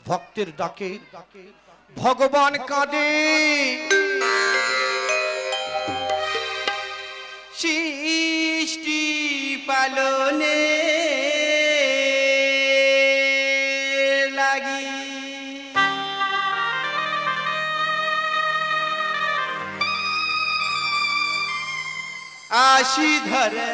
ভক্তের ডাকে ভগবান কাঁদে, সৃষ্টি পালনে লাগি আশি ধরে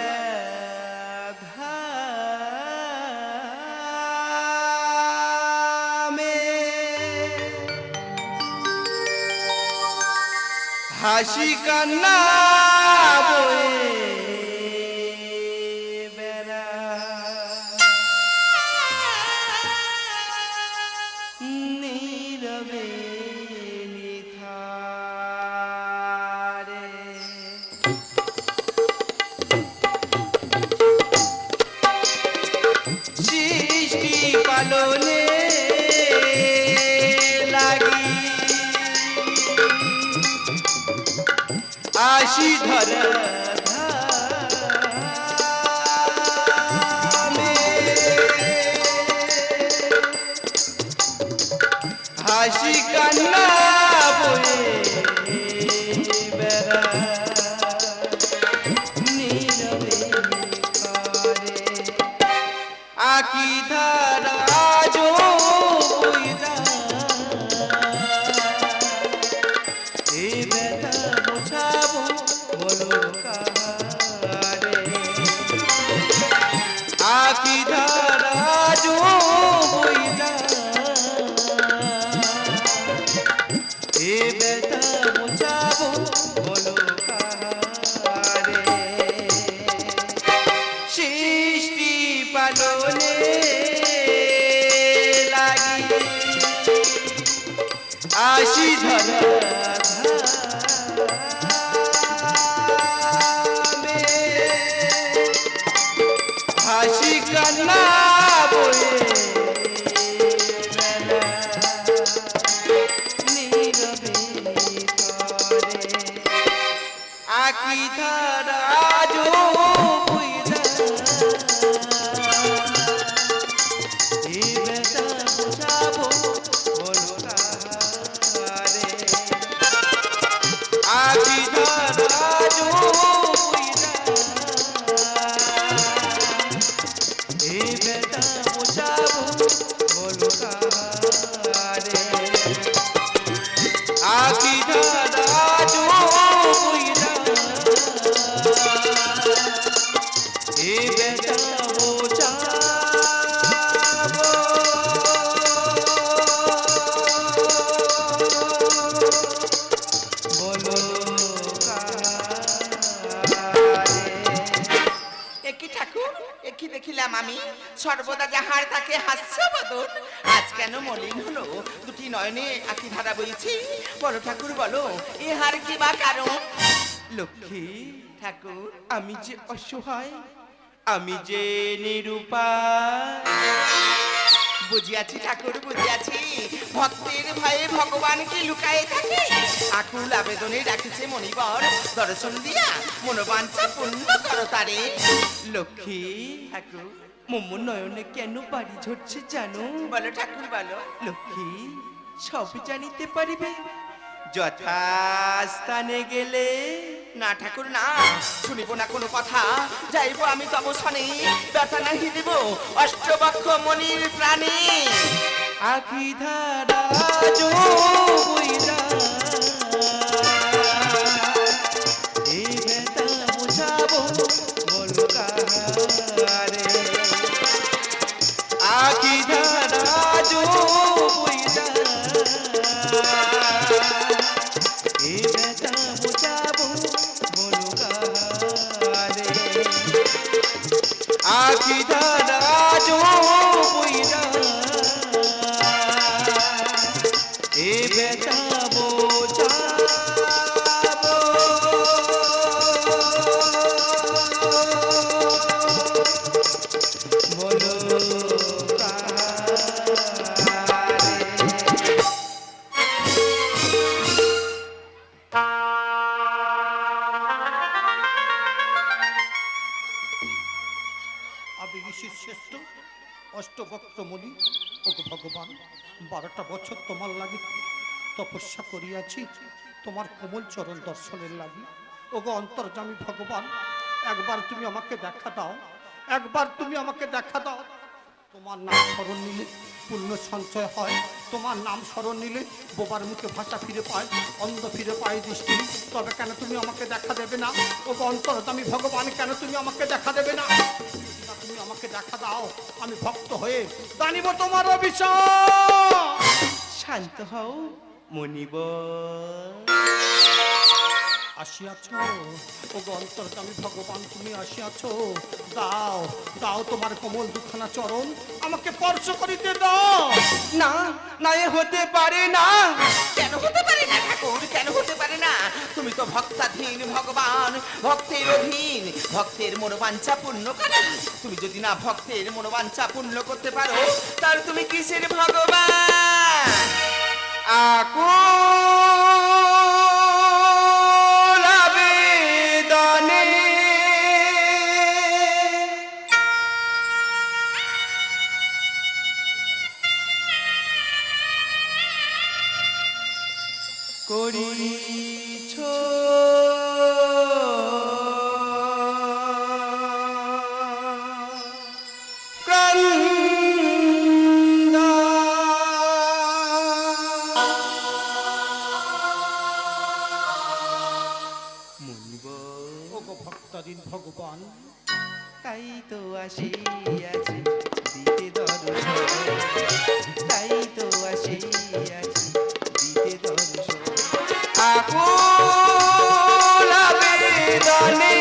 হাসি কান্না বয়ে বেড়া নীরবে নিথারে সৃষ্টি পালনে লাগি আশি ধরে হাসি কান্না বয়ে বেড়া নীরবে নিখারে আকি ধারা যো বইরা এ ব্যথা বোঝাবো বলো কাহারে আকি ধারা যো বইরা এ ব্যথা বোঝাবো বলো কাহারে সৃষ্টি পালনে লাগি আশি ধরা হাসি কান্না বয়ে নীরবে নিখারে আকি ধারা যো বইরা এ ব্যথা বোঝাবো বলো কাহারে আকি ধারা যো বইরা এ ব্যথা বোঝাবো বলো কাহারে আকি ধারা যো বইরা এ ব্যথা বোঝাবো বলো কাহারে একই ঠাকুর একই দেখিলাম আমি সর্বদা যাহার তাকে হাস্যবদন আজ কেন মলিন হলো দুটি নয়নে আঁকি ধারা বইছি বলো ঠাকুর বলো ইহার কি বা কারণ লক্ষ্মী ঠাকুর আমি যে অসহায় আমি যে নিরুপায় বুঝিয়াছি ঠাকুর বুঝিয়াছি ভক্তের ভয়ে ভগবানকে লুকায়ে থাকে আকুল আবেদনে ডাকিছে মণিবর দর্শন দিয়া মনোবাঞ্ছা পূর্ণ করো তারে লক্ষ্মী ঠাকুর মোমো নয়নে কেন বাড়ি ঝরছে জানো বলো ঠাকুর বলো লক্ষ্মী সব জানিতে পারিবে যথাস্থানে গেলে না ঠাকুর না শুনিব না কোনো কথা যাইব আমি তব শনে ব্যথা নাহি দিব অষ্টবক্ষ মনির প্রাণী আখি ধারা যো বইরা এই ব্যথা বুঝাবো বলো কাহারে আখি ধারা যো বইরা এই ব্যথা বুঝাবো বলো কাহারে আখি ধারা যো বইরা এ ব্যথা বোঝা 12টা বছর তোমার লাগি তপস্যা করিয়াছি তোমার কোমল চরণ দর্শনের লাগি। ওগো অন্তর্যামী ভগবান, একবার তুমি আমাকে দেখা দাও, একবার তুমি আমাকে দেখা দাও। তোমার নাম স্মরণ নিলে পুণ্য সঞ্চয় হয়, তোমার নাম স্মরণ নিলে বোবার মুখে ভাষা ফিরে পায়, অন্ধ ফিরে পায় দৃষ্টি। তবে কেন তুমি আমাকে দেখা দেবে না? ওগো অন্তর্যামী ভগবান, কেন তুমি আমাকে দেখা দেবে না? তুমি আমাকে দেখা দাও, আমি ভক্ত হয়ে জানিব তোমার অভিশাপ। শান্ত হও মনিব। আসিয়াছ ওগো অন্তর্যামী ভগবান, তুমি আসিয়াছ। দাও দাও তোমার কোমল দুখানা চরণ আমাকে স্পর্শ করিতে দাও। না না, এ হতে পারে না। কেন হতে পারে না ঠাকুর, কেন হতে পারে না? তুমি তো ভক্তাধীন ভগবান, ভক্তের অধীন, ভক্তের মনোবাঞ্ছা পূর্ণ করেন। তুমি যদি না ভক্তের মনোবাঞ্ছা পূর্ণ করতে পারো, তাহলে তুমি কিসের ভগবান? আকুল আবেদনে করিছ ওগো ভক্তাধীন ভগবান, তাই তো আসিয়াছি দিতে দর্শন, তাই তো আসিয়াছি দিতে দর্শন। আকুল আবেদনে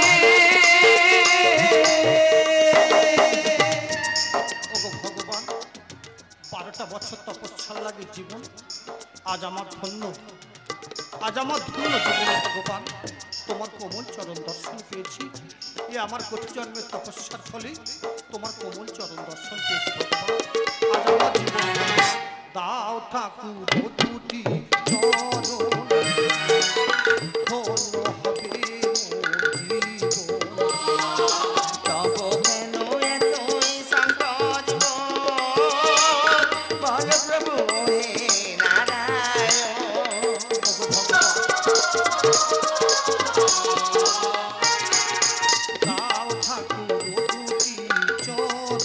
ওগো ভগবান, 12টা বছর তপস্যার লাগে জীবন আজ আমার ধন্য, আজ আমার ধন্য জীবন ভগবান। তোমার কোমল চরণ দর্শন পেয়েছি, এ আমার কোটি জন্মের তপস্যার ফলে তোমার কোমল চরণ দর্শন পেয়েছি ভগবান। আজ আমার জীবন দাও ঠাকুর দুটি চরণ, ধন্য হবে মোর জীবন। তব কেন এতই সংকট বল প্রভু হে নারায়ণ। ওগো ভগবান, দাও ঠাকুর দুটি চরণ,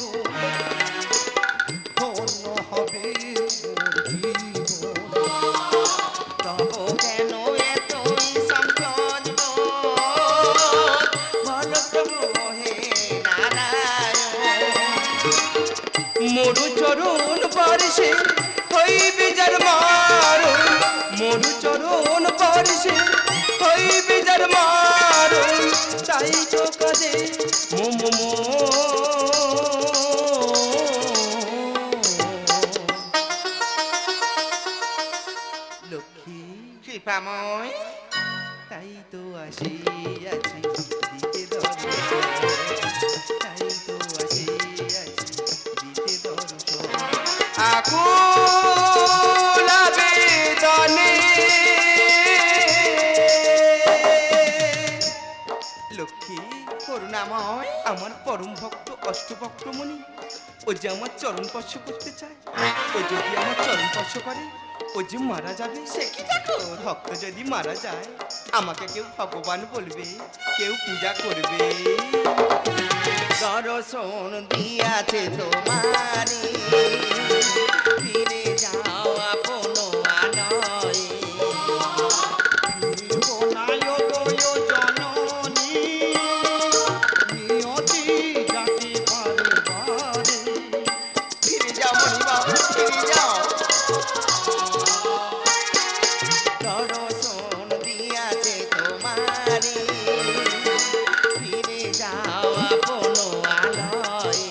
ধন্য হবে মোর জীবন। তব কেন এতই সংকট বল প্রভু হে নারায়ণ। মরু চরণ পারিসে হইবে যার মারণ, মরু চরণ পারিসে হইবে যার মারণ, তাই তো কাজে মোম লক্ষ্মী। কৃপাময়, তাই তো আসিয়াছি দিতে দর্শন, তাই তো আসিয়াছি দিতে দর্শন। আকুল আবেদনে লক্ষ্মী, করুণাময়, আমার পরম ভক্ত অষ্টভক্তমণি ও যে আমার চরণ স্পর্শ করতে চায়, ও যদি আমার চরণ স্পর্শ করে ও যে মারা যাবে। সে কি ঠাকুর? ভক্ত যদি মারা যায় আমাকে কেউ ভগবান বলবে, কেউ পূজা করবে। দর্শন দিয়াছে তোমারে, ফিরে যাও আপন আলয়ে। ফিরে যাও মণিবাবু, ফিরে যাও। দর্শন দিয়াছে তোমারে, ফিরে যাও আপন আলয়ে।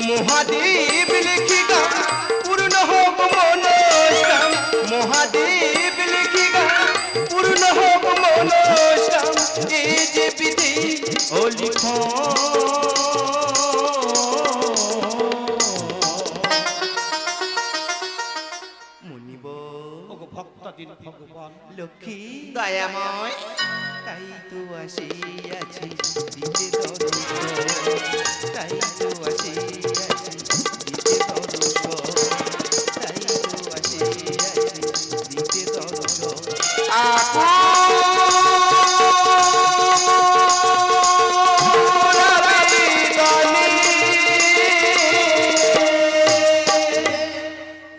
মহাদেব লিখি গান পূর্ণ হোক মনস্কাম, মহাদেব লিখি গান পূর্ণ হোক মনস্কাম, এই যে বিধি ও মনিব। ওগো ভক্তাধীন ভগবান, লক্ষ্মী, দয়াময় তাই তো আসিয়াছি দিতে দর্শন, তাই তো আসিয়াছি দিতে দর্শন, তাই তো আসিয়াছি দিতে দর্শন।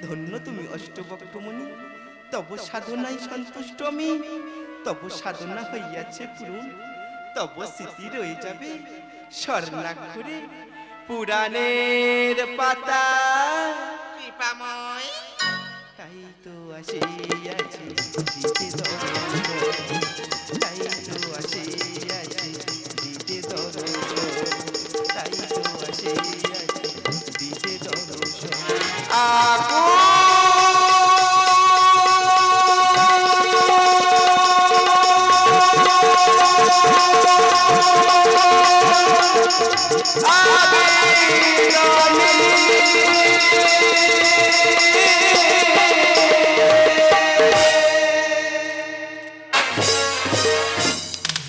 ধন্য তুমি অষ্টবক্রমণি, তব সাধনায় সন্তুষ্ট আমি, তব সাধনা হইয়াছে পূরণ, তব স্মৃতি রয়ে যাবে স্বর্ণাক্ষরে পুরাণের পাতা। কৃপাময় তাই তো আসিয়াছি দিতে দর্শন, তাই তো আসিয়াছি দিতে দর্শন, তাই তো আসিয়াছি দিতে দর্শন। আবির